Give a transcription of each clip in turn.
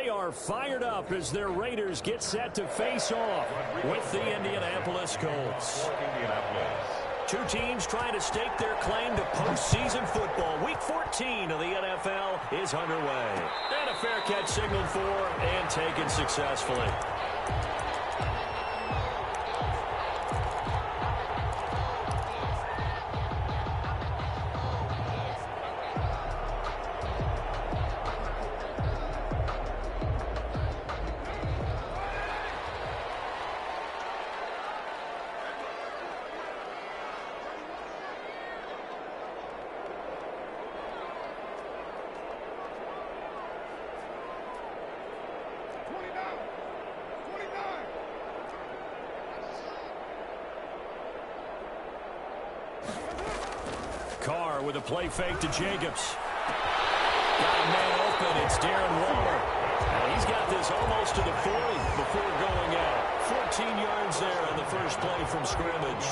They are fired up as their Raiders get set to face off with the Indianapolis Colts. Two teams trying to stake their claim to postseason football. Week 14 of the NFL is underway. And a fair catch signaled for and taken successfully. Carr with a play fake to Jacobs. Got a man open. It's Darren Waller. And he's got this almost to the 40 before going out. 14 yards there on the first play from scrimmage.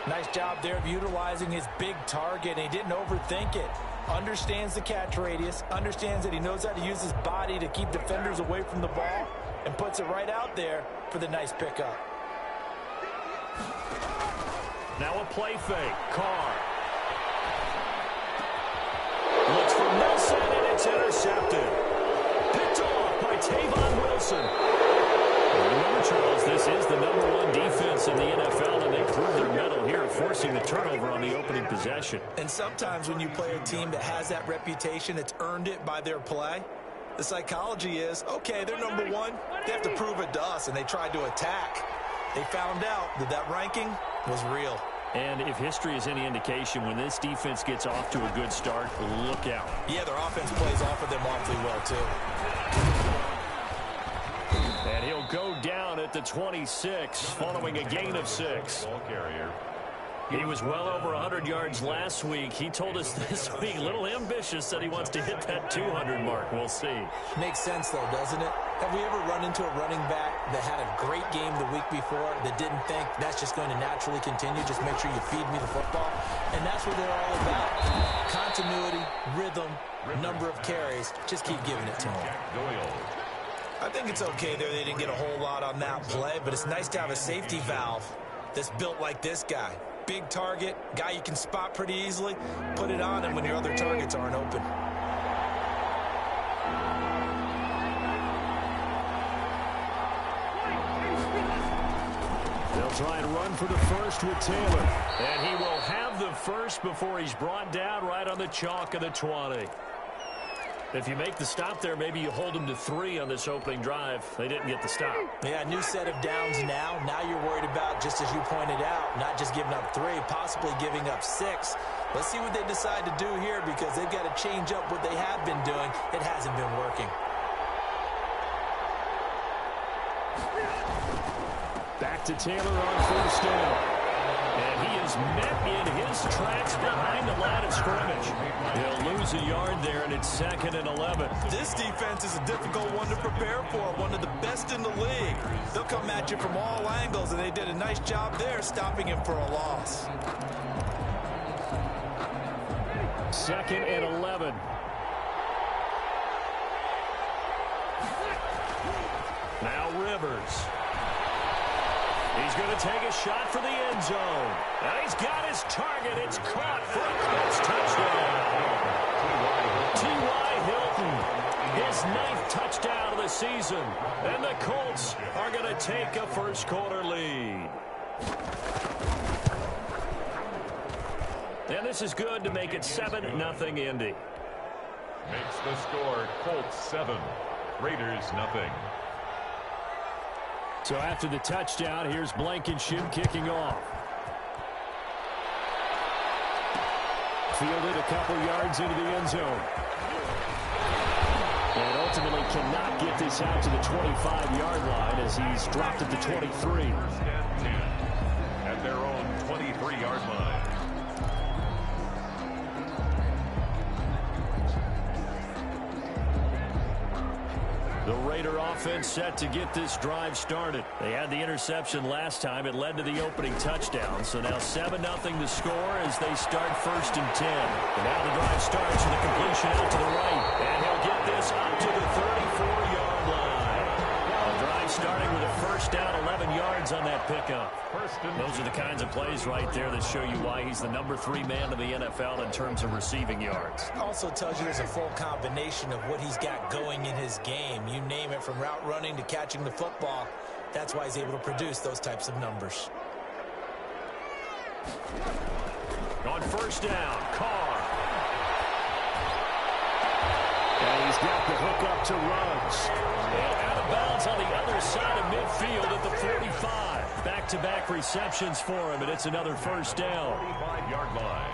Nice job there of utilizing his big target. He didn't overthink it. Understands the catch radius. Understands that he knows how to use his body to keep defenders away from the ball. And puts it right out there for the nice pickup. Now a play fake. Carr. Looks for Nelson, and it's intercepted. Picked off by Tavon Wilson. Remember, Charles, this is the #1 defense in the NFL, and they proved their mettle here, forcing the turnover on the opening possession. And sometimes when you play a team that has that reputation, it's earned it by their play. The psychology is, okay, they're #1. They have to prove it to us, and they tried to attack. They found out that that ranking was real. And if history is any indication, when this defense gets off to a good start, look out. Yeah, their offense plays off of them awfully well, too. And he'll go down at the 26 following a gain of 6. Ball carrier. He was well over 100 yards last week. He told us this week, a little ambitious, that he wants to hit that 200 mark. We'll see. Makes sense, though, doesn't it? Have we ever run into a running back that had a great game the week before that didn't think that's just going to naturally continue? Just make sure you feed me the football. And that's what they're all about. Continuity, rhythm, number of carries. Just keep giving it to them. I think it's okay there. They didn't get a whole lot on that play, but it's nice to have a safety valve that's built like this guy. Big target, guy you can spot pretty easily. Put it on him when your other targets aren't open. They'll try and run for the first with Taylor. And he will have the first before he's brought down right on the chalk of the 20. If you make the stop there, maybe you hold them to 3 on this opening drive. They didn't get the stop. Yeah, new set of downs now. Now you're worried about, just as you pointed out, not just giving up 3, possibly giving up 6. Let's see what they decide to do here, because they've got to change up what they have been doing. It hasn't been working. Back to Taylor on first down. And he is met in his tracks behind the line of scrimmage. He'll lose a yard there, and it's 2nd and 11. This defense is a difficult one to prepare for, one of the best in the league. They'll come at you from all angles, and they did a nice job there stopping him for a loss. 2nd and 11. Now Rivers. He's going to take a shot for the end zone. And he's got his target. It's caught for a Colts touchdown. T.Y. Hilton, his 9th touchdown of the season. And the Colts are going to take a first-quarter lead. And this is good to make it 7-0 Indy. Makes the score Colts 7, Raiders 0. So after the touchdown, here's Blankenship kicking off. Fielded a couple yards into the end zone. And ultimately cannot get this out to the 25-yard line as he's dropped at the 23. First and 10 at their own 23-yard line. The Raider offense set to get this drive started. They had the interception last time. It led to the opening touchdown. So now 7-0 the score as they start 1st and 10. And now the drive starts with a completion out to the right. And he'll get this up to the yards on that pickup. Those are the kinds of plays right there that show you why he's the number 3 man in the NFL in terms of receiving yards. Also tells you there's a full combination of what he's got going in his game. You name it, from route running to catching the football. That's why he's able to produce those types of numbers. On first down, Carr. And he's got the hook up to Ruggs. And out of bounds on the other side of midfield at the 45. Back-to-back receptions for him, and it's another first down. 45-yard line.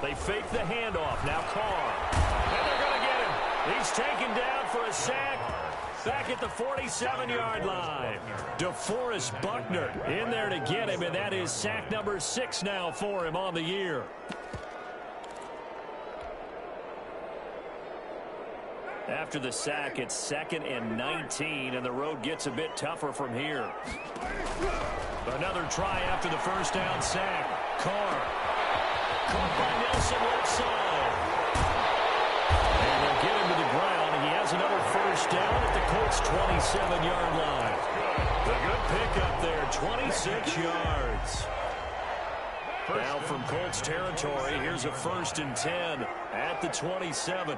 They fake the handoff. Now Carr. And they're going to get him. He's taken down for a sack. Back at the 47-yard line. DeForest Buckner in there to get him, and that is sack number 6 now for him on the year. After the sack, it's 2nd and 19, and the road gets a bit tougher from here. Another try after the first down sack. Carr. Caught by Nelson left side. And they'll get him to the ground. He has another first down at the Colts' 27-yard line. A good pickup there, 26 yards. Now from Colts territory, here's a 1st and 10 at the 27.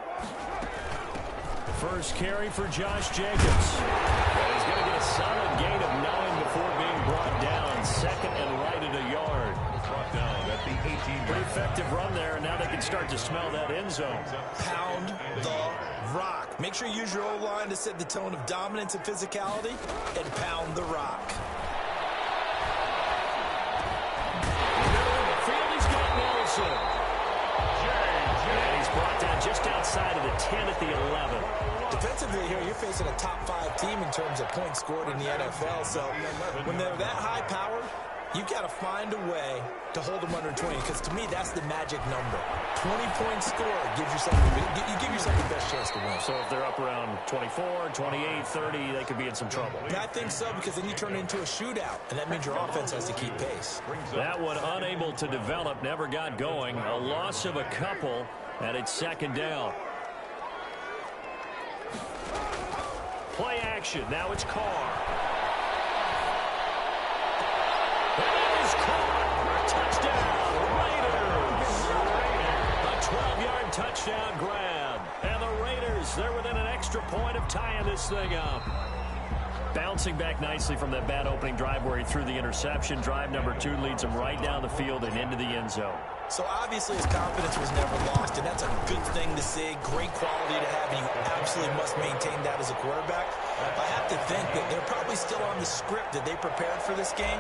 First carry for Josh Jacobs. And he's going to get a solid gain of 9 before being brought down. 2nd and right at a yard. Brought down at the 18. Pretty effective run there, and now they can start to smell that end zone. Pound the rock. Make sure you use your O-line to set the tone of dominance and physicality, and pound the rock. Field, he's got Nelson. And he's brought down just outside of the 10 at the 11. Defensively here, you're facing a top-5 team in terms of points scored in the NFL. So when they're that high-powered, you've got to find a way to hold them under 20, because to me, that's the magic number. 20 points scored gives yourself, you give yourself the best chance to win. So if they're up around 24, 28, 30, they could be in some trouble. And I think so, because then you turn it into a shootout, and that means your offense has to keep pace. That one unable to develop, never got going. A loss of a couple, and it's 2nd down. Play action. Now it's Carr. It is caught. Touchdown, Raiders. A 12-yard touchdown grab. And the Raiders, they're within an extra point of tying this thing up. Bouncing back nicely from that bad opening drive where he threw the interception. Drive number 2 leads him right down the field and into the end zone. So obviously his confidence was never lost, and that's a good thing to see. Great quality to have, and you absolutely must maintain that as a quarterback. I have to think that they're probably still on the script that they prepared for this game.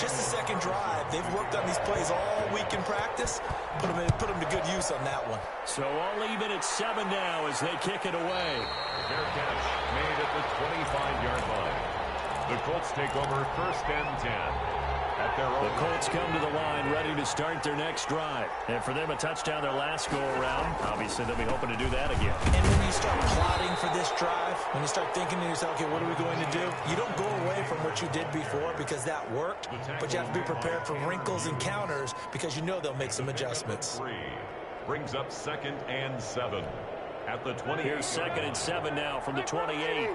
Just the second drive. They've worked on these plays all week in practice. Put them to good use on that one. So all even at 7 now as they kick it away. Fair catch made at the 25-yard line. The Colts take over 1st and 10. The Colts come to the line ready to start their next drive. And for them, a touchdown their last go-around. Obviously, they'll be hoping to do that again. And when you start plotting for this drive, when you start thinking to yourself, okay, what are we going to do? You don't go away from what you did before because that worked, but you have to be prepared for wrinkles and counters because you know they'll make some adjustments. Brings up 2nd and 7 at the 28. Here's 2nd and 7 now from the 28.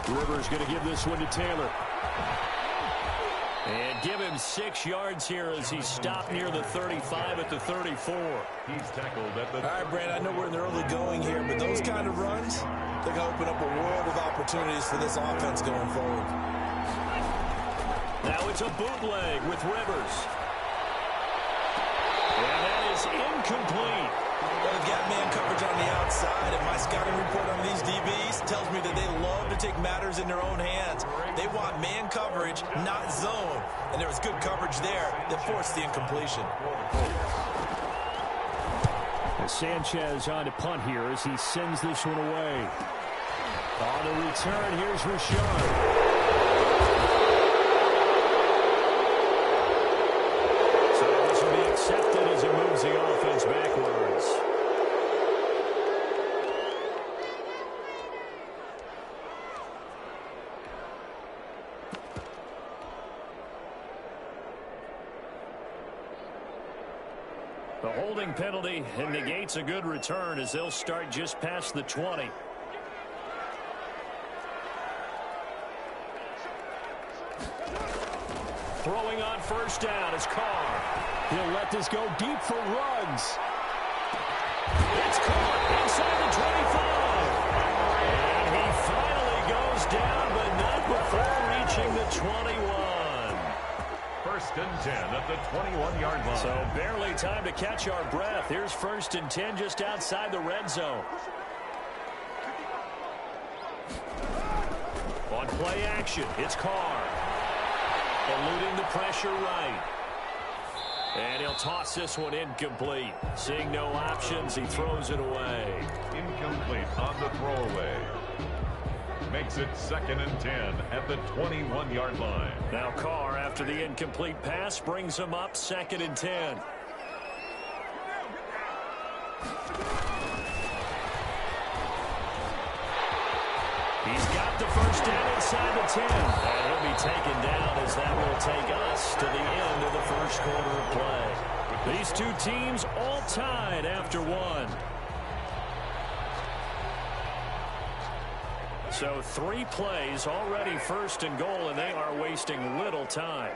Rivers going to give this one to Taylor. And give him 6 yards here as he stopped near the 35 at the 34. He's tackled at the... All right, Brad, I know we're in the early going here, but those kind of runs, they're going to open up a world of opportunities for this offense going forward. Now it's a bootleg with Rivers. And that is incomplete. Well, they've got man coverage on the outside, and my scouting report on these DBs tells me that they love to take matters in their own hands. They want man coverage, not zone. And there was good coverage there that forced the incompletion. Sanchez on to punt here as he sends this one away. On the return, here's Richard. Accepted as it moves the offense backwards. The holding penalty negates a good return as they'll start just past the 20. Throwing on first down is Carr. He'll let this go deep for Ruggs. It's caught inside the 25. And he finally goes down, but not before reaching the 21. First and 10 at the 21-yard line. So barely time to catch our breath. Here's first and 10 just outside the red zone. On play action, it's Carr. Eluding the pressure right. And he'll toss this one incomplete. Seeing no options, he throws it away. Incomplete on the throwaway. Makes it second and 10 at the 21-yard line. Now Carr, after the incomplete pass, brings him up second and 10. He's got the first down inside the 10. And he'll be taken down as that will take us to the end of the first quarter of play. These two teams all tied after one. So 3 plays already first and goal, and they are wasting little time.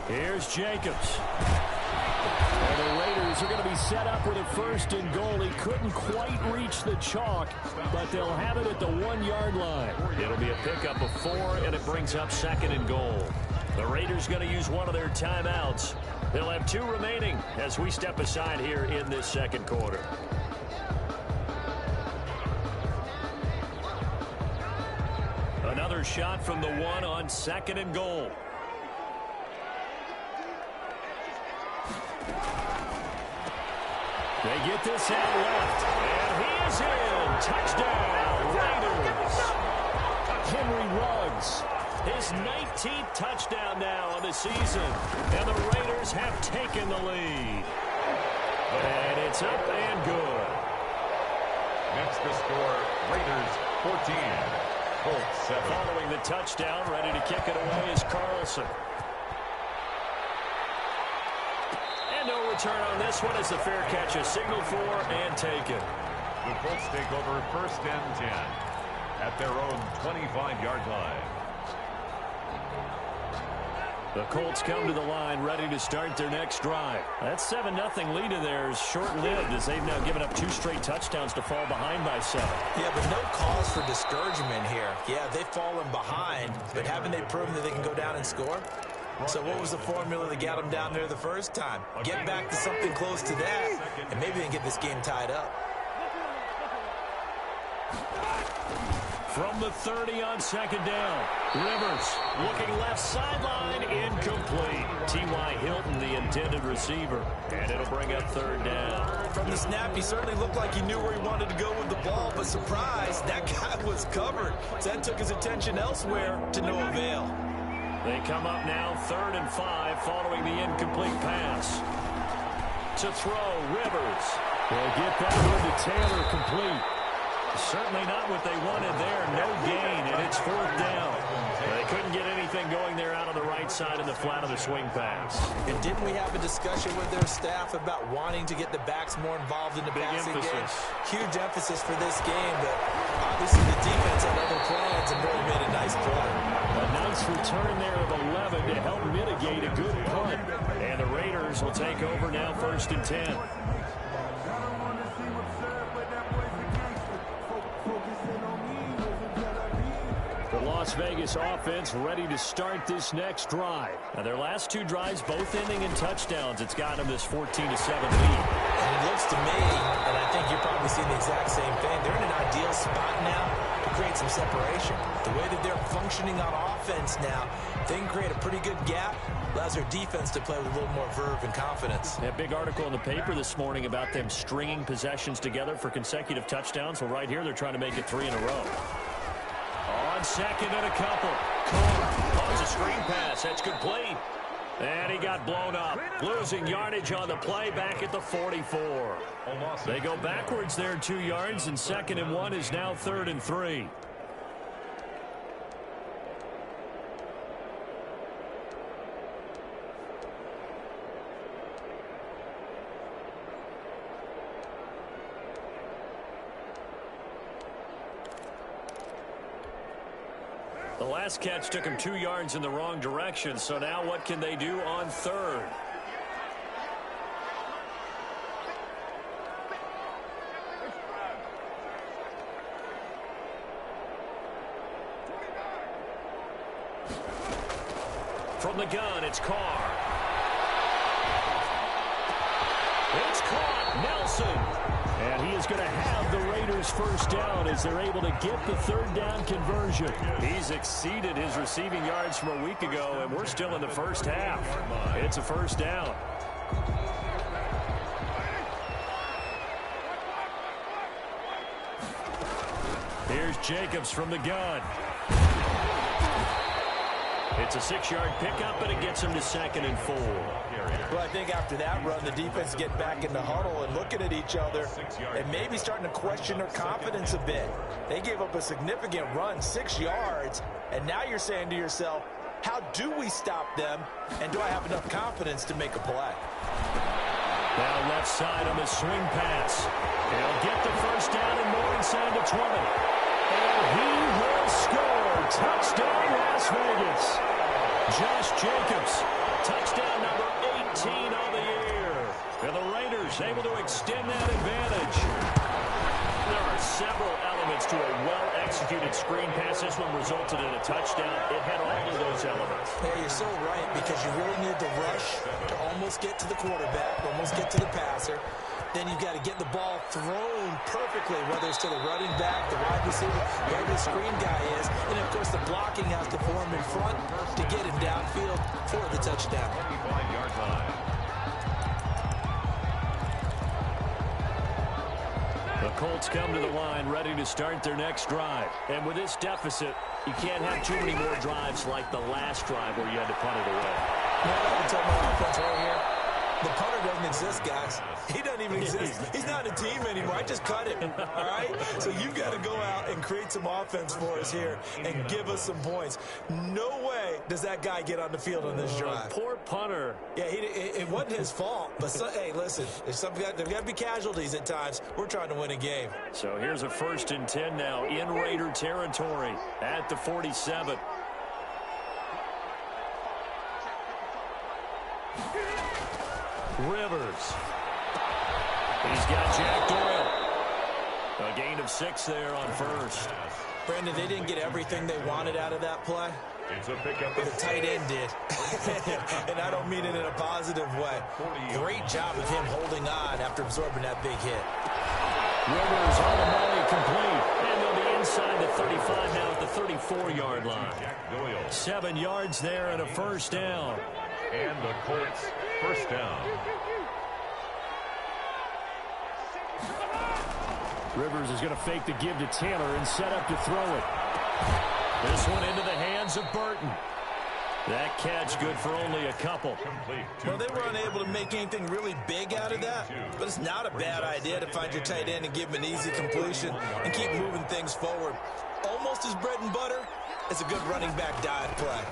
Here's Jacobs. And the Raiders are going to be set up with a first and goal. He couldn't quite reach the chalk, but they'll have it at the 1-yard line. It'll be a pickup of 4, and it brings up second and goal. The Raiders going to use one of their timeouts. They'll have 2 remaining as we step aside here in this second quarter. Another shot from the 1 on second and goal. They get this out left, and he is in. Touchdown, Raiders. Henry Ruggs, his 19th touchdown now on the season, and the Raiders have taken the lead. And it's up and good. Next to score, Raiders 14, Colts 7. Following the touchdown, ready to kick it away is Carlson. No return on this one as the fair catch is signaled for and taken. The Colts take over first and 10 at their own 25-yard line. The Colts come to the line ready to start their next drive. That 7-0 lead of theirs short-lived as they've now given up 2 straight touchdowns to fall behind by 7. Yeah, but no cause for discouragement here. Yeah, they've fallen behind, but haven't they proven that they can go down and score? So what was the formula that got them down there the first time? Get back to something close to that, and maybe they can get this game tied up. From the 30 on second down, Rivers looking left sideline, incomplete. T.Y. Hilton, the intended receiver, and it'll bring up third down. From the snap, he certainly looked like he knew where he wanted to go with the ball, but surprise, that guy was covered. So that took his attention elsewhere to no avail. They come up now 3rd and 5 following the incomplete pass. To throw, Rivers. They'll get that one to Taylor complete. Certainly not what they wanted there. No gain, and it's 4th down. They couldn't get anything going there out on the right side in the flat of the swing pass. And didn't we have a discussion with their staff about wanting to get the backs more involved in the passing game? Huge emphasis for this game, but obviously the defense had other plans and really made a nice play. A nice return there of 11 to help mitigate a good punt. And the Raiders will take over now 1st and 10. The Las Vegas offense ready to start this next drive. Now their last 2 drives both ending in touchdowns. It's got them this 14-7 lead. And it looks to me, and I think you're probably seeing the exact same thing, they're in an ideal spot now to create some separation. The way that they're functioning on offense now, they can create a pretty good gap. Allows their defense to play with a little more verve and confidence. A big article in the paper this morning about them stringing possessions together for consecutive touchdowns. Well, right here they're trying to make it 3 in a row. On second and a couple. Carr on a screen pass. That's complete. And he got blown up. Losing yardage on the play back at the 44. They go backwards there 2 yards, and 2nd and 1 is now 3rd and 3. last catch took him 2 yards in the wrong direction, so now what can they do on third? From the gun, it's Carr. It's caught, Nelson. And he is going to have the Raiders first down as they're able to get the third down conversion. He's exceeded his receiving yards from a week ago, and we're still in the first half. It's a first down. Here's Jacobs from the gun. It's a 6-yard pickup, and it gets him to 2nd and 4. Well, I think after that run, the defense get back in the huddle and looking at each other and maybe starting to question their confidence a bit. They gave up a significant run, 6 yards, and now you're saying to yourself, how do we stop them, and do I have enough confidence to make a play? Now left side on the swing pass. He'll get the first down and more inside the 20. And he will score. Touchdown, Las Vegas. Josh Jacobs, touchdown number 18 on the year. And the Raiders able to extend that advantage. There are several elements to a well-executed screen pass. This one resulted in a touchdown. It had all of those elements. Yeah, you're so right, because you really need to rush to almost get to the quarterback, almost get to the passer. Then you've got to get the ball thrown perfectly, whether it's to the running back, the wide receiver, wherever the screen guy is. And, of course, the blocking has to form in front to get him downfield for the touchdown. 25-yard line. The Colts come to the line ready to start their next drive. And with this deficit, you can't have too many more drives like the last drive where you had to punt it away. Now, I can tell my offense right here. The punter doesn't exist, guys. He doesn't even exist. He's not a team anymore. I just cut him, all right? So you've got to go out and create some offense for us here and give us some points. No way does that guy get on the field on this drive. Poor punter. Yeah, it wasn't his fault. But, hey, listen, there's got to be casualties at times. We're trying to win a game. So here's a 1st and 10 now in Raider territory at the 47. Rivers. He's got Jack Doyle. A gain of 6 there on first. Brandon, they didn't get everything they wanted out of that play. It's a pickup. But the tight end did. And I don't mean it in a positive way. Great job of him holding on after absorbing that big hit. Rivers on the money, complete. And they'll be inside the 35 now at the 34-yard line. 7 yards there and a first down. And the Colts first down. Rivers is going to fake the give to Taylor and set up to throw it. This one into the hands of Burton. That catch good for only a couple. Well, they were unable to make anything really big out of that, but it's not a bad idea to find your tight end and give him an easy completion and keep moving things forward. Almost as bread and butter as a good running back dive play.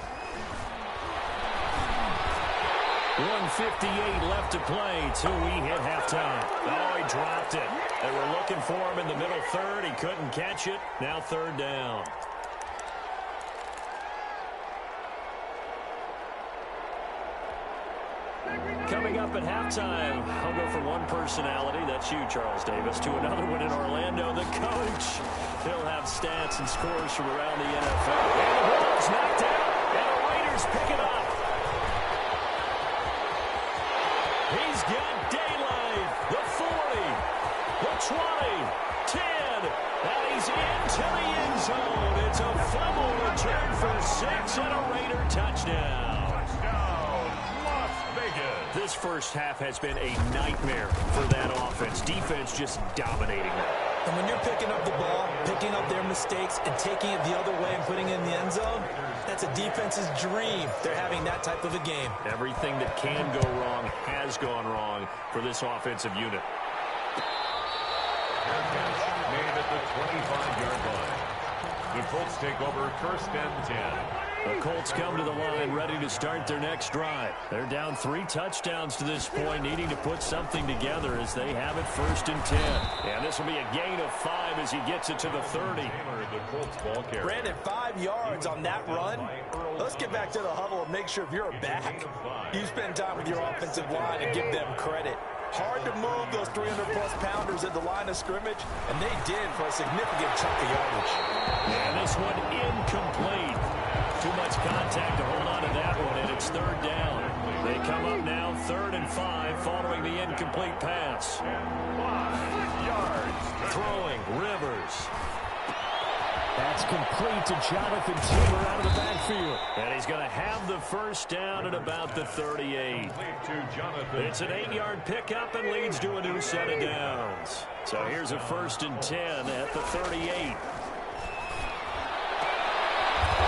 1:58 left to play till we hit halftime. Oh, he dropped it. They were looking for him in the middle third. He couldn't catch it. Now third down. Coming up at halftime, I'll go from one personality, that's you, Charles Davis, to another one in Orlando, the coach. He'll have stats and scores from around the NFL. And the ball's knocked out, and the Raiders pick it up. He's got daylight, the 40, the 20, 10, and he's into the end zone. It's a fumble return for 6 and a Raider touchdown. This first half has been a nightmare for that offense. Defense just dominating them. And when you're picking up the ball, picking up their mistakes, and taking it the other way and putting it in the end zone, that's a defense's dream. They're having that type of a game. Everything that can go wrong has gone wrong for this offensive unit. Made at the 25-yard line. The Colts take over 1st and 10. The Colts come to the line ready to start their next drive. They're down 3 touchdowns to this point, needing to put something together as they have it 1st and 10. And this will be a gain of 5 as he gets it to the 30. Brandon, 5 yards on that run. Let's get back to the huddle and make sure if you're a back, you spend time with your offensive line and give them credit. Hard to move those 300-plus pounders at the line of scrimmage, and they did for a significant chunk of yardage. And this one incomplete. Too much contact to hold on to that one, and it's 3rd down. They come up now 3rd and 5 following the incomplete pass. 5 yards. Throwing, Rivers. That's complete to Jonathan Taylor out of the backfield. And he's going to have the 1st down at about the 38. It's an 8-yard pickup and leads to a new set of downs. So here's a 1st and 10 at the 38.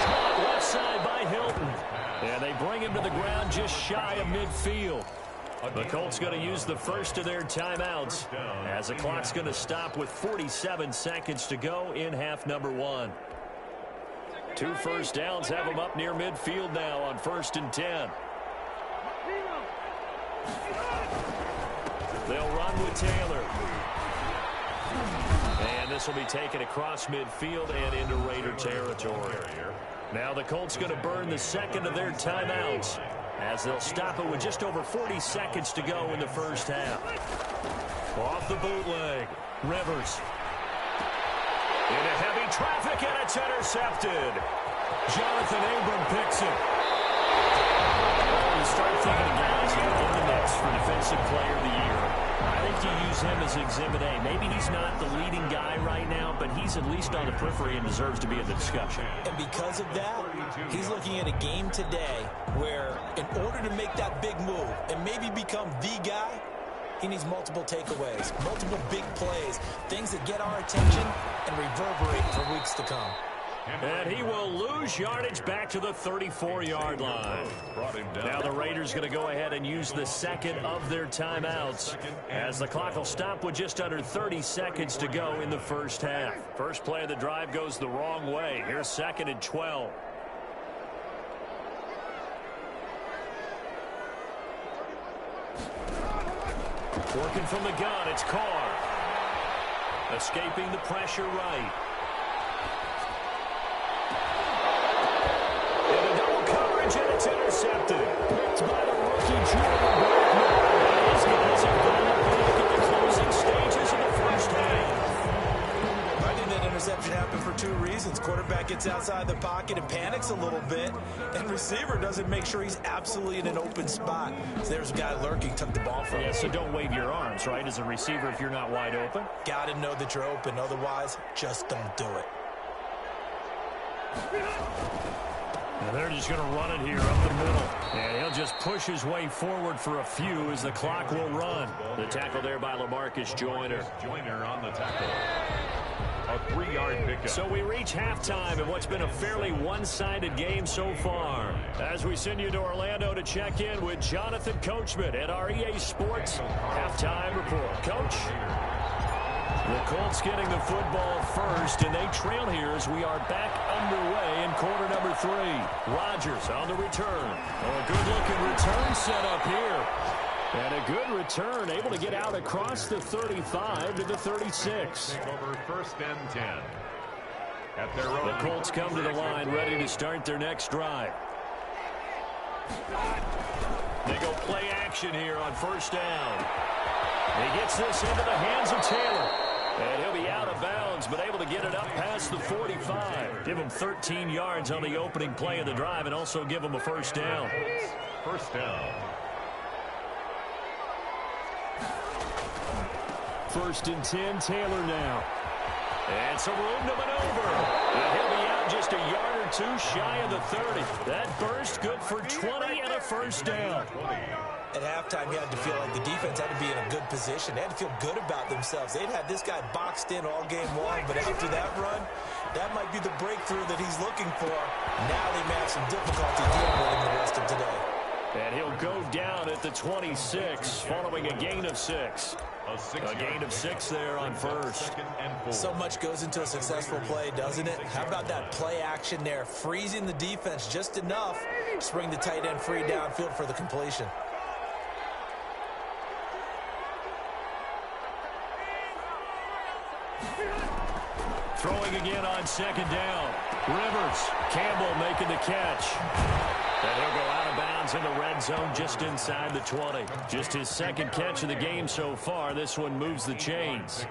Caught left side by Hilton. And they bring him to the ground just shy of midfield. The Colts going to use the first of their timeouts as the clock's going to stop with 47 seconds to go in half number 1. 2 1st downs have them up near midfield now on 1st and 10. They'll run with Taylor. And this will be taken across midfield and into Raider territory. Now the Colts going to burn the 2nd of their timeouts, as they'll stop it with just over 40 seconds to go in the 1st half. Off the bootleg, Rivers. Into heavy traffic, and it's intercepted. Jonathan Abram picks it. You start thinking of guys in the mix for Defensive Player of the Year. I think you use him as Exhibit A. Maybe he's not the leading guy right now, but he's at least on the periphery and deserves to be in the discussion. And because of that, he's looking at a game today where in order to make that big move and maybe become the guy, he needs multiple takeaways, multiple big plays, things that get our attention and reverberate for weeks to come. And he will lose yardage back to the 34-yard line. Now the Raiders going to go ahead and use the 2nd of their timeouts, as the clock will stop with just under 30 seconds to go in the 1st half. First play of the drive goes the wrong way. Here's 2nd and 12. Working from the gun, it's Carr. Escaping the pressure right. And it's intercepted. Picked by the rookie, Julian Blackmon. These guys have gone back in the closing stages of the 1st half. I think that interception happened for 2 reasons. Quarterback gets outside the pocket and panics a little bit, and receiver doesn't make sure he's absolutely in an open spot. So there's a guy lurking, took the ball from him. Yeah, so don't wave your arms, right, as a receiver if you're not wide open. Got to know that you're open. Otherwise, just don't do it. And they're just going to run it here up the middle. And he'll just push his way forward for a few as the clock will run. The tackle there by LaMarcus Joyner. Joyner on the tackle. A 3-yard pickup. So we reach halftime in what's been a fairly one-sided game so far. As we send you to Orlando to check in with Jonathan Coachman at our EA Sports Halftime Report. Coach? The Colts getting the football first, and they trail here as we are back underway in quarter number 3. Rodgers on the return. Oh, a good-looking return set up here. And a good return, able to get out across the 35 to the 36. Take over 1st and 10. At their own. The Colts come to the line ready to start their next drive. They go play action here on 1st down. He gets this into the hands of Taylor. And he'll be out of bounds, but able to get it up past the 45. Give him 13 yards on the opening play of the drive and also give him a 1st down. 1st down. 1st and 10, Taylor now. And some room to maneuver. And he'll be out just a yard or 2 shy of the 30. That burst good for 20 and a 1st down. At halftime, you had to feel like the defense had to be in a good position. They had to feel good about themselves. They'd had this guy boxed in all game long, but after that run, that might be the breakthrough that he's looking for. Now they may have some difficulty dealing with him the rest of today. And he'll will go down at the 26 following a gain of 6. A gain of 6 there on first. So much goes into a successful play, doesn't it? How about that play action there? Freezing the defense just enough to bring the tight end free downfield for the completion. Throwing again on second down. Rivers, Campbell making the catch. And he'll go out of bounds in the red zone just inside the 20. Just his second catch of the game so far. This one moves the chains.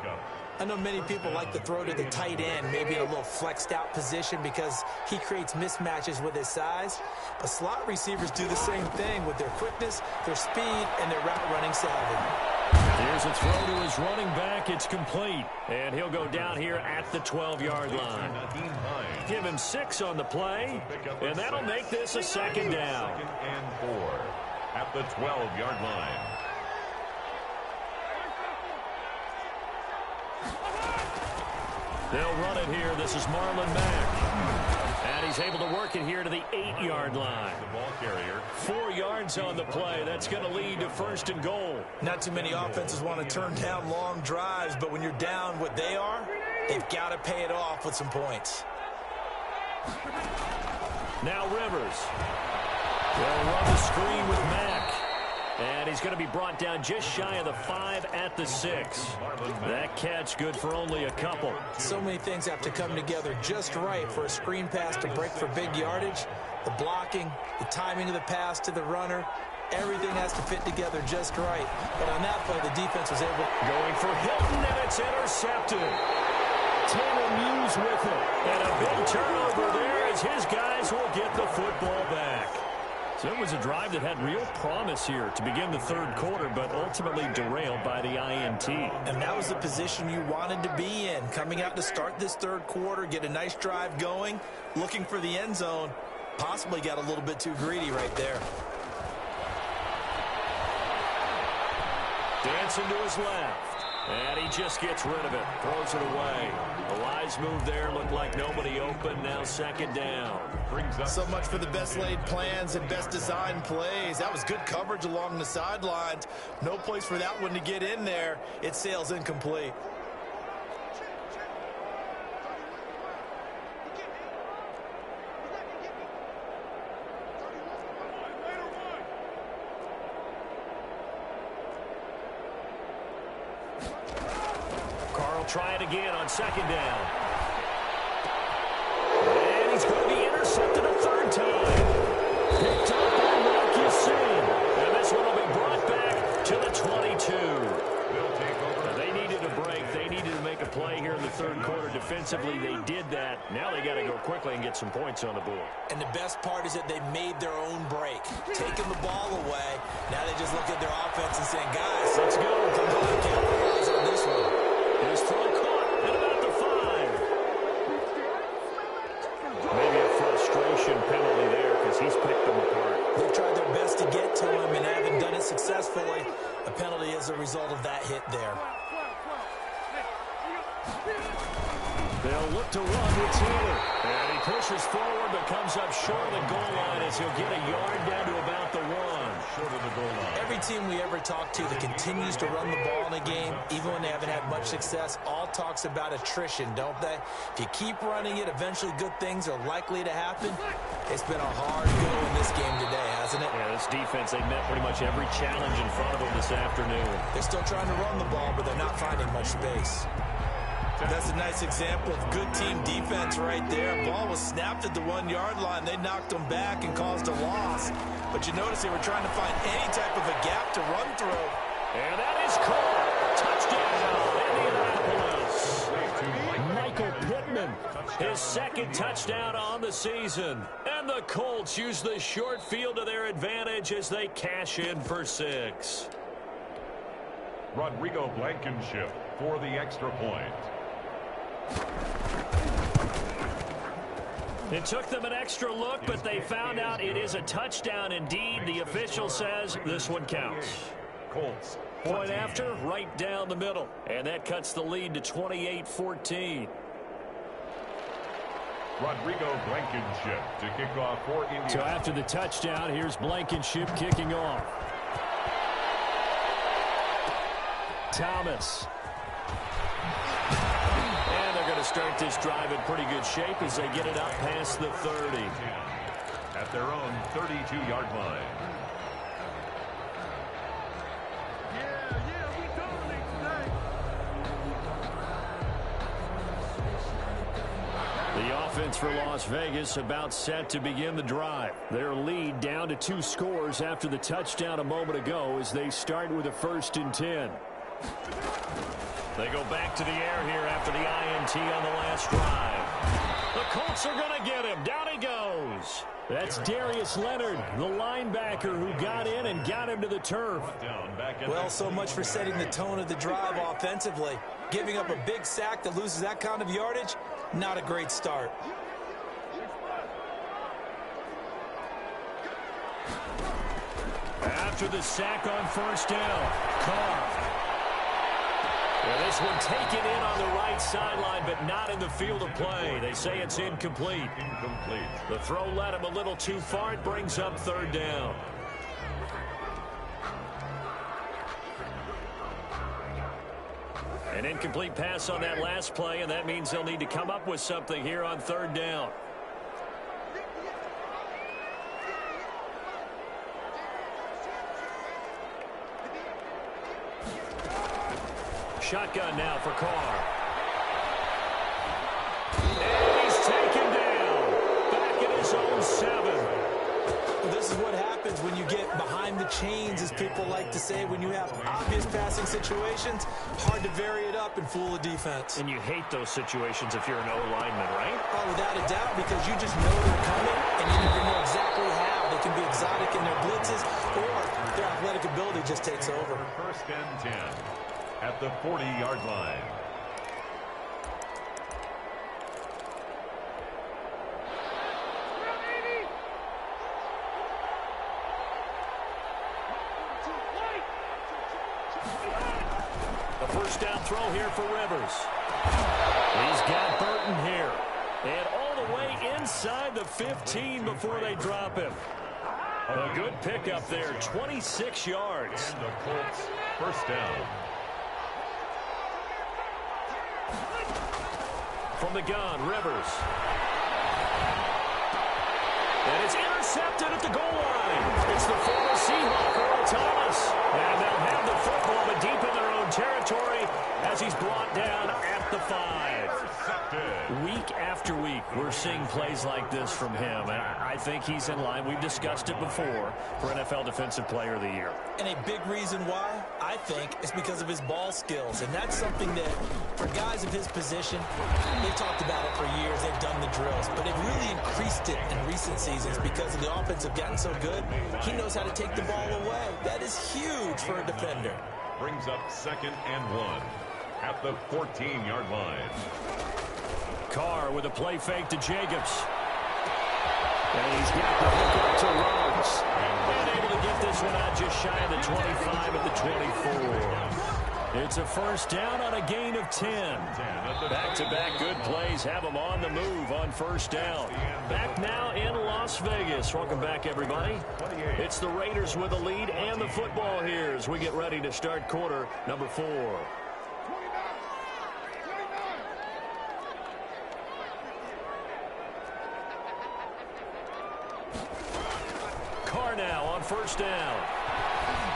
I know many people like to throw to the tight end, maybe in a little flexed out position because he creates mismatches with his size. But slot receivers do the same thing with their quickness, their speed, and their route running savvy. Here's a throw to his running back. It's complete. And he'll go down here at the 12-yard line. Give him 6 on the play, and that'll make this a second down. 2nd and 4 at the 12-yard line. They'll run it here. This is Marlon Mack. And he's able to work it here to the 8-yard line. The ball carrier. 4 yards on the play. That's going to lead to 1st and goal. Not too many offenses want to turn down long drives, but when you're down what they are, they've got to pay it off with some points. Now Rivers. They'll run the screen with Mack. And he's going to be brought down just shy of the 5 at the 6. That catch good for only a couple. So many things have to come together just right for a screen pass to break for big yardage. The blocking, the timing of the pass to the runner, everything has to fit together just right. But on that play, the defense was able... Going for Hilton, and it's intercepted. Taylor Muse with it. And a big turnover there as his guys will get the football back. So it was a drive that had real promise here to begin the 3rd quarter, but ultimately derailed by the INT. And that was the position you wanted to be in. Coming out to start this 3rd quarter, get a nice drive going, looking for the end zone. Possibly got a little bit too greedy right there. Dancing to his left. And he just gets rid of it. Throws it away. A wise move there. Looked like nobody open. Now 2nd down. So much for the best laid plans and best designed plays. That was good coverage along the sidelines. No place for that one to get in there. It sails incomplete. Try it again on 2nd down. And he's going to be intercepted a 3rd time. Picked up by Marcus. And this one will be brought back to the 22. Now, they needed a break. They needed to make a play here in the 3rd quarter. Defensively, they did that. Now they got to go quickly and get some points on the board. And the best part is that they made their own break. Taking the ball away. Now they just look at their offense and saying, guys, let's go. Come on, capitalize on this one. His throw caught at about the 5. Maybe a frustration penalty there because he's picked them apart. They've tried their best to get to him and haven't done it successfully. A penalty is a result of that hit there. They'll look to run with Taylor. And he pushes forward but comes up short of the goal line as he'll get a yard down to about the 1. Short of the goal line. Every team we ever talk to that continues to run the ball in a game, even when they haven't had much success, all talks about attrition, don't they? If you keep running it, eventually good things are likely to happen. It's been a hard go in this game today, hasn't it? Yeah, this defense, they met pretty much every challenge in front of them this afternoon. They're still trying to run the ball, but they're not finding much space. That's a nice example of good team defense right there. Ball was snapped at the 1-yard line. They knocked them back and caused a loss. But you notice they were trying to find any type of a gap to run through. And that is caught. Touchdown, Indianapolis. Michael Pittman, his 2nd touchdown on the season. And the Colts use the short field to their advantage as they cash in for 6. Rodrigo Blankenship for the extra point. It took them an extra look, but they found out it is a touchdown indeed. The official says this one counts. Colts. Point after, right down the middle. And that cuts the lead to 28-14. Rodrigo Blankenship to kick off for India. So after the touchdown, here's Blankenship kicking off. Thomas. And they're going to start this drive in pretty good shape as they get it up past the 30. At their own 32-yard line. The offense for Las Vegas about set to begin the drive. Their lead down to 2 scores after the touchdown a moment ago as they start with a 1st and 10. They go back to the air here after the INT on the last drive. The Colts are going to get him. Down he goes. That's Darius Leonard, the linebacker who got in and got him to the turf. Well, so much for setting the tone of the drive offensively. Giving up a big sack that loses that kind of yardage, not a great start. After the sack on 1st down, Carr. This one taken in on the right sideline, but not in the field of play. They say it's incomplete. The throw led him a little too far. It brings up 3rd down. An incomplete pass on that last play, and that means they'll need to come up with something here on 3rd down. Shotgun now for Carr. And he's taken down. Back at his own 7. Well, this is what happens when you get behind the chains, as people like to say. When you have obvious passing situations, hard to vary it up and fool a defense. And you hate those situations if you're an O-lineman, right? Oh, without a doubt, because you just know they're coming, and you never know exactly how. They can be exotic in their blitzes, or their athletic ability just takes over. 1st and 10. At the 40-yard line. The 1st down throw here for Rivers. He's got Burton here. And all the way inside the 15 before they drop him. A good pickup there, 26 yards. And the Colts 1st down. From the gun, Rivers. And it's intercepted at the goal line. It's the former Seahawk, Earl Thomas. And they'll have the football, but deep in their own territory as he's brought down at the 5. Week after week, we're seeing plays like this from him. And I think he's in line. We've discussed it before for NFL Defensive Player of the Year. And a big reason why, I think, is because of his ball skills. And that's something that, for guys of his position, they've talked about it for years. They've done the drills. But they've really increased it in recent seasons because the offense have gotten so good. He knows how to take the ball away. That is huge for a defender. Brings up 2nd and 1 at the 14-yard line. Carr with a play fake to Jacobs. And he's got the hook up to Rhodes. And able to get this one out just shy of the 25 at the 24. It's a 1st down on a gain of 10. Back-to-back good plays have them on the move on 1st down. Back now in Las Vegas. Welcome back, everybody. It's the Raiders with the lead and the football here as we get ready to start quarter number 4. Carr now on 1st down.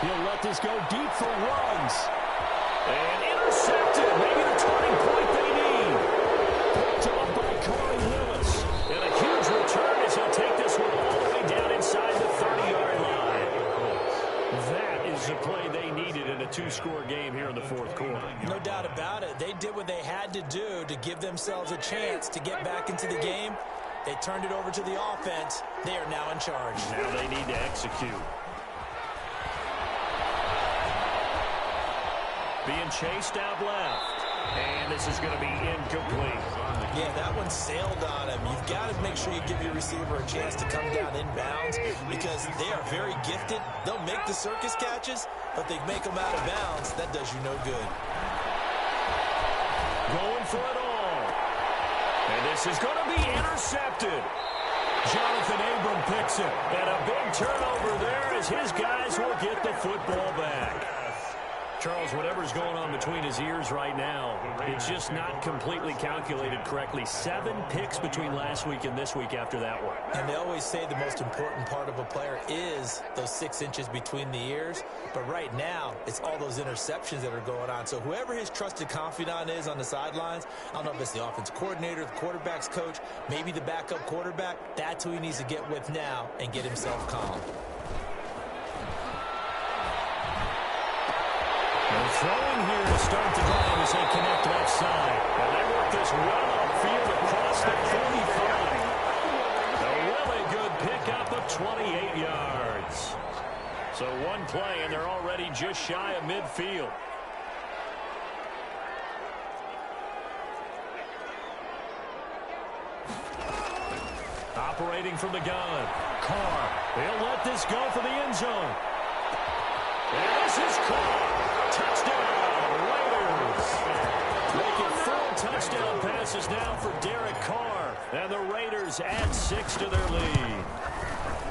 He'll let this go deep for Ruggs. And intercepted. Maybe the turning point they need. Picked off by Corey Lewis. And a huge return as he'll take this one all the way down inside the 30-yard line. That is the play they needed in a 2-score game here in the 4th quarter. No doubt about it. They did what they had to do to give themselves a chance to get back into the game. They turned it over to the offense. They are now in charge. Now they need to execute. Being chased out left. And this is going to be incomplete. Yeah, that one sailed on him. You've got to make sure you give your receiver a chance to come down inbounds because they are very gifted. They'll make the circus catches, but they make them out of bounds. That does you no good. Going for it all. And this is going to be intercepted. Jonathan Abram picks it. And a big turnover there as his guys will get the football back. Charles, whatever's going on between his ears right now, it's just not completely calculated correctly. 7 picks between last week and this week after that one. And they always say the most important part of a player is those 6 inches between the ears. But right now, it's all those interceptions that are going on. So whoever his trusted confidant is on the sidelines, I don't know if it's the offense coordinator, the quarterback's coach, maybe the backup quarterback, that's who he needs to get with now and get himself calm. They're throwing here to start the drive as they connect left side. And they work this well upfield across the 45. A really good pickup of 28 yards. So one play, and they're already just shy of midfield. Operating from the gun. Carr. He'll let this go for the end zone. And this is Carr. Touchdown, Raiders. Making 4 touchdown passes now for Derek Carr. And the Raiders add 6 to their lead.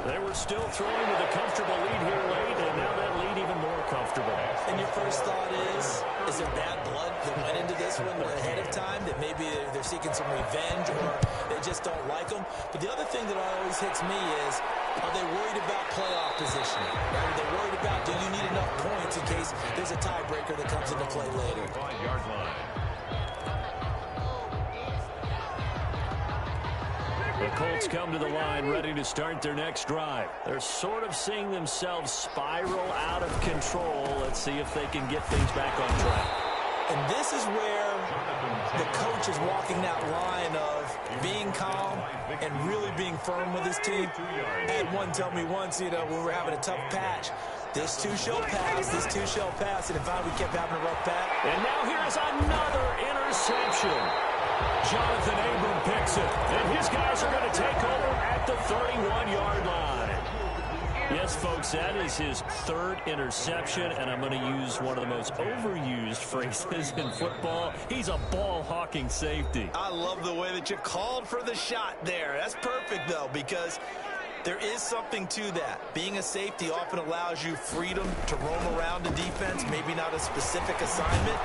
They were still throwing with a comfortable lead here late, and now that lead even more comfortable. And your first thought is there bad blood that went into this one ahead of time, that maybe they're seeking some revenge or they just don't like them? But the other thing that always hits me is, are they worried about playoff positioning? Right? Are they worried about, do you need enough points in case there's a tiebreaker that comes into play later? 5-yard line. The Colts come to the line ready to start their next drive. They're sort of seeing themselves spiral out of control. Let's see if they can get things back on track. And this is where the coach is walking that line of being calm and really being firm with his team. I had one tell me once, when we were having a tough patch, this too shall pass, this too shall pass. And in fact, we kept having a rough patch. And now here's another interception. Jonathan Abram picks it, and his guys are going to take over at the 31-yard line. Yes, folks, that is his 3rd interception, and I'm going to use one of the most overused phrases in football. He's a ball-hawking safety. I love the way that you called for the shot there. That's perfect, though, because there is something to that. Being a safety often allows you freedom to roam around the defense, maybe not a specific assignment.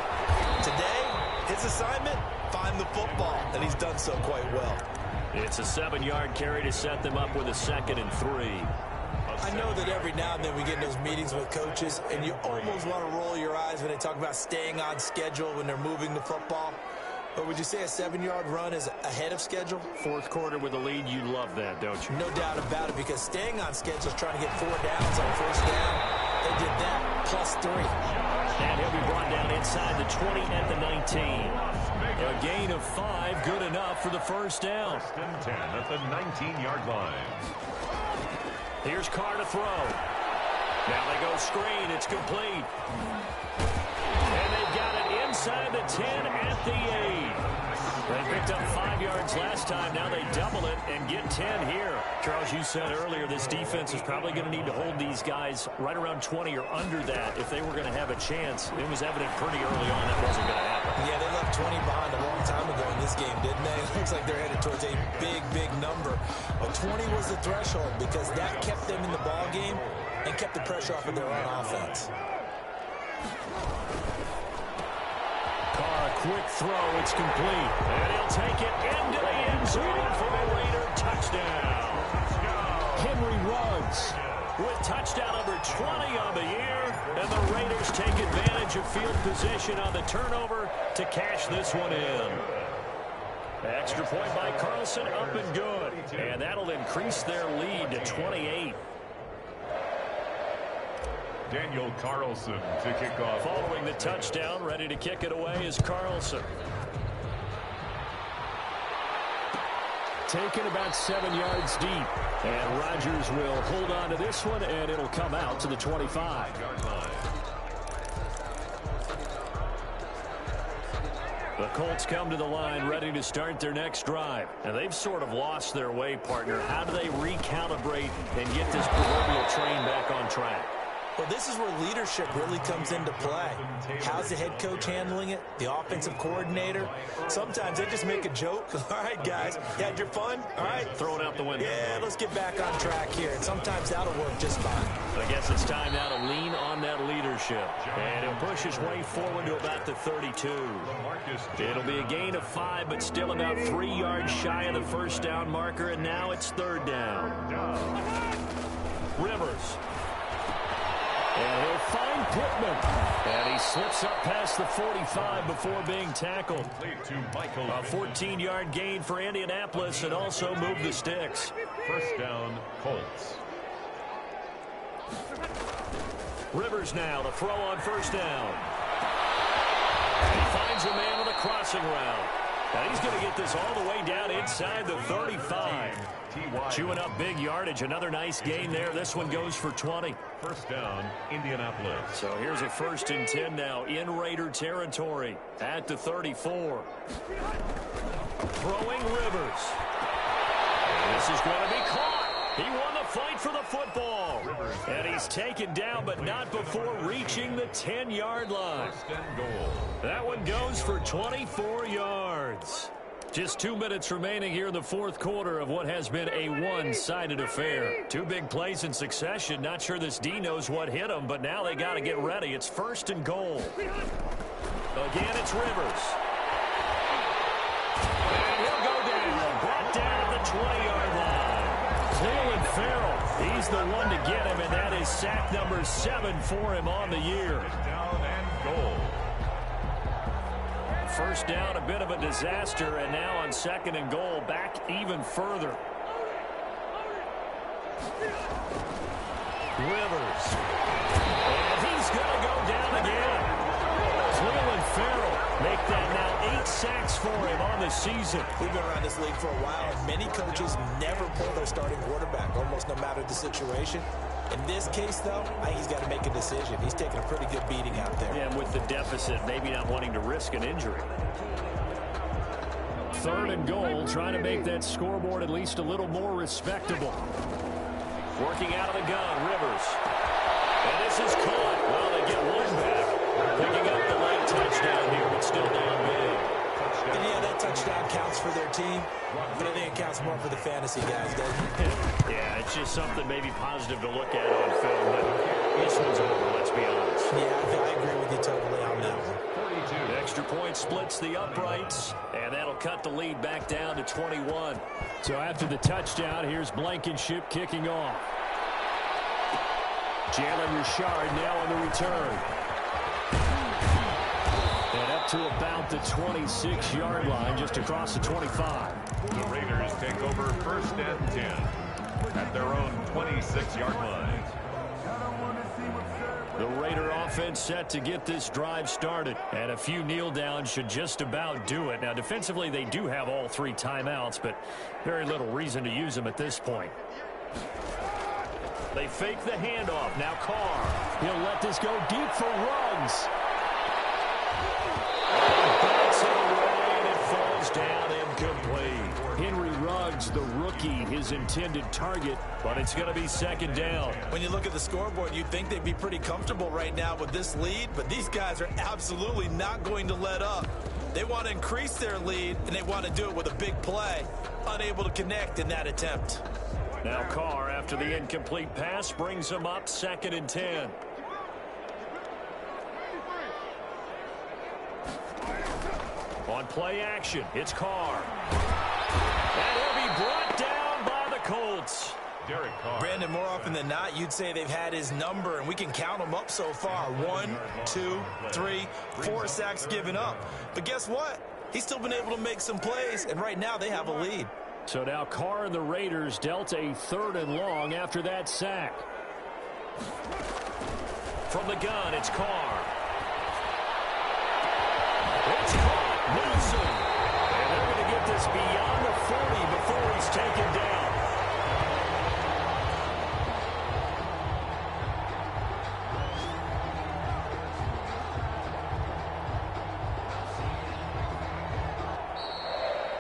Today, his assignment, find the football, and he's done so quite well. It's a 7-yard carry to set them up with a 2nd and 3. I know that every now and then we get in those meetings with coaches, and you almost want to roll your eyes when they talk about staying on schedule when they're moving the football. But would you say a 7-yard run is ahead of schedule? 4th quarter with a lead, you love that, don't you? No doubt about it, because staying on schedule is trying to get 4 downs on 1st down. They did that plus 3. And he'll be brought down inside the 20 at the 19. A gain of 5, good enough for the 1st down. 1st and 10 at the 19-yard line. Here's Carr to throw. Now they go screen. It's complete. And they've got it inside the 10 at the 8. They picked up 5 yards last time. Now they double it and get 10 here. Charles, you said earlier this defense is probably going to need to hold these guys right around 20 or under that if they were going to have a chance. It was evident pretty early on that wasn't going to happen. Yeah, they left 20 behind a long time ago in this game, didn't they? It looks like they're headed towards a big, big number. But 20 was the threshold because that kept them in the ball game and kept the pressure off of their own offense. Quick throw, it's complete. And he'll take it into the end zone for a Raider touchdown. Henry Ruggs with touchdown number 20 on the year. And the Raiders take advantage of field position on the turnover to cash this one in. Extra point by Carlson, up and good. And that'll increase their lead to 28. Daniel Carlson to kick off. Following the touchdown, ready to kick it away is Carlson. Taken about 7 yards deep. And Rodgers will hold on to this one, and it'll come out to the 25. The Colts come to the line ready to start their next drive. And they've sort of lost their way, partner. How do they recalibrate and get this proverbial train back on track? Well, this is where leadership really comes into play. How's the head coach handling it? The offensive coordinator? Sometimes they just make a joke. All right, guys, you had your fun? All right. Throw it out the window. Yeah, let's get back on track here. And sometimes that'll work just fine. I guess it's time now to lean on that leadership. And he'll push his way forward to about the 32. It'll be a gain of 5, but still about 3 yards shy of the first down marker. And now it's third down. Rivers. And he'll find Pittman. And he slips up past the 45 before being tackled. A 14-yard gain for Indianapolis and also moved the sticks. First down, Colts. Rivers now to throw on first down. He finds a man on the crossing route. And he's going to get this all the way down inside the 35. Chewing up big yardage. Another nice gain there. This one goes for 20. First down, Indianapolis. So here's a 1st and 10 now in Raider territory at the 34. Throwing Rivers. This is going to be caught. He won the fight for the football. And he's taken down, but not before reaching the 10-yard line. First and goal. That one goes for 24 yards. Just 2 minutes remaining here in the fourth quarter of what has been a one-sided affair. 2 big plays in succession. Not sure this D knows what hit him, but now they got to get ready. It's 1st and goal. Again, it's Rivers. And he'll go down. Brought down at the 20-yard line. Cleveland Farrell, he's the one to get him, and that is sack number 7 for him on the year. Down and goal. First down, a bit of a disaster, and now on 2nd and goal, back even further. Rivers. And he's going to go down again. Cleveland Farrell make that now 8 sacks for him on the season. We've been around this league for a while, and many coaches never pull their starting quarterback, almost no matter the situation. In this case, though, I think he's got to make a decision. He's taking a pretty good beating out there. Yeah, and with the deficit, maybe not wanting to risk an injury. 3rd and goal, trying to make that scoreboard at least a little more respectable. Working out of the gun, Rivers. And this is caught. Well, they get one back. Picking up the late touchdown here, but still down big. And yeah, that touchdown counts for their team, but I think it counts more for the fantasy guys, doesn't it? Yeah, it's just something maybe positive to look at on film, but this one's over, let's be honest. Yeah, I agree with you totally on that one. The extra point splits the uprights, and that'll cut the lead back down to 21. So after the touchdown, here's Blankenship kicking off. Jalen Richard now on the return. And up to about the 26-yard line, just across the 25. The Raiders take over 1st and 10 at their own 26-yard line. The Raider offense set to get this drive started. And a few kneel downs should just about do it. Now, defensively, they do have all 3 timeouts, but very little reason to use them at this point. They fake the handoff. Now Carr. He'll let this go deep for Ruggs. Bouncing away, and it falls down incomplete. Henry Ruggs, the rookie, his intended target, but it's going to be 2nd down. When you look at the scoreboard, you'd think they'd be pretty comfortable right now with this lead, but these guys are absolutely not going to let up. They want to increase their lead, and they want to do it with a big play. Unable to connect in that attempt. Now Carr, after the incomplete pass, brings him up 2nd and 10. On play action, it's Carr. And he'll be brought down by the Colts. Derek Carr. Brandon, more often than not, you'd say they've had his number, and we can count them up so far. 1, 2, 3, 4 sacks given up. But guess what? He's still been able to make some plays, and right now they have a lead. So now Carr and the Raiders dealt a 3rd and long after that sack. From the gun, it's Carr. It's caught. Wilson. And they're going to get this beyond the 40 before he's taken down.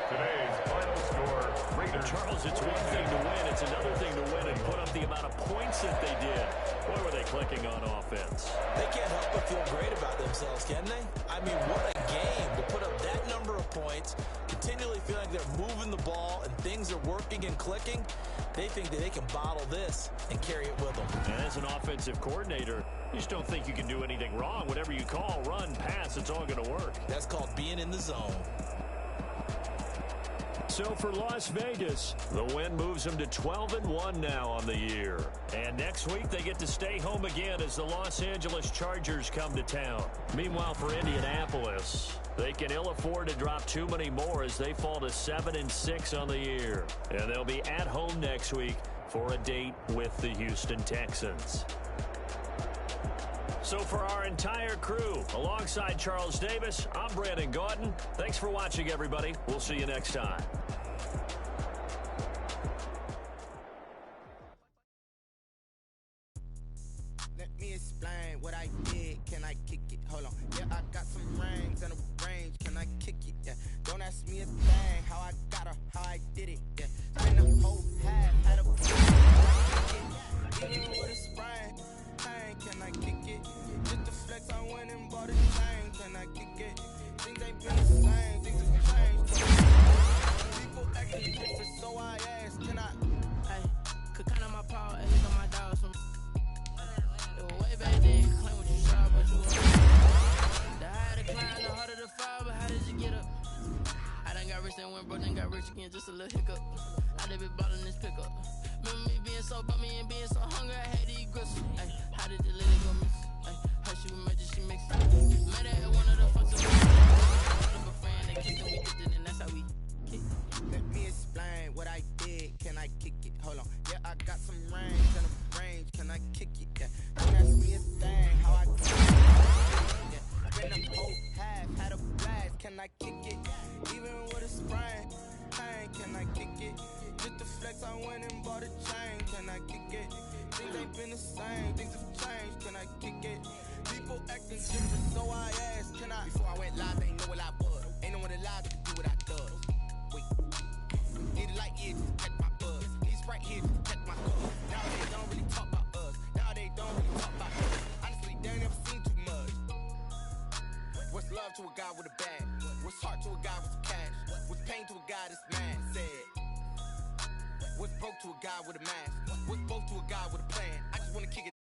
Today's final score, Raiders knows it's one thing to win. It's another thing to win and put up the amount of points that they did. Boy, were they clicking on offense. They can't help but feel great about themselves, can they? I mean, what a game to put up that number of points, continually feel like they're moving the ball and things are working and clicking. They think that they can bottle this and carry it with them. And as an offensive coordinator, you just don't think you can do anything wrong. Whatever you call, run, pass, it's all going to work. That's called being in the zone. So for Las Vegas, the win moves them to 12-1 now on the year. And next week, they get to stay home again as the Los Angeles Chargers come to town. Meanwhile, for Indianapolis, they can ill afford to drop too many more as they fall to 7-6 on the year. And they'll be at home next week for a date with the Houston Texans. So for our entire crew, alongside Charles Davis, I'm Brandon Gaudin. Thanks for watching, everybody. We'll see you next time. Let me explain what I did. Can I kick it? Hold on. Yeah, I got some rings and a range. Can I kick it? Yeah. Don't ask me a thing. How I got her, how I did it. Yeah. Spend the whole half, had a even with a sprain. Can I kick it? Just the flex, I went and bought a chain. Can I kick it? Things ain't been the same. Things have changed. People acting different, so I asked, can I? Hey, could count on my power, and look on my dogs. It was way back then, claim what you saw, but you were. The higher the climb, the harder the fall, but how did you get up? I done got rich and went broke, then got rich again, just a little hiccup. I done been ballin' this pickup. Remember me being so bummy and being so hungry, I had to eat gristle. Ay, how did the lily go miss? Ay, how she was magic, she mixed it. Made her at one of the fucks of a friend, they kissed and we did it, and that's how we kick. Let me explain what I did. Can I kick it? Hold on. Yeah, I got some rings and a range. Can I kick it? Yeah. Don't ask me a thing. How I kick it? Yeah. Spend the whole half, had a blast. Can I kick it? Even with a sprain. Hey, can I kick it? Just the flex, I went and bought a chain. Can I kick it? Things ain't been the same. Things have changed. Can I kick it? People acting different, so I asked, can I? Before I went live, they ain't know what I was. Ain't no one alive that can do what I does. Wait. Need a light here just to catch my buzz. Need Sprite here just to catch my buzz. Now they don't really talk about us. Now they don't really talk about us. Honestly, they ain't never seen too much. What's love to a guy with a bag? What's heart to a guy with some cash? What's pain to a guy that's mad? Said. What's broke to a guy with a mask? What's both to a guy with a plan? I just wanna kick it.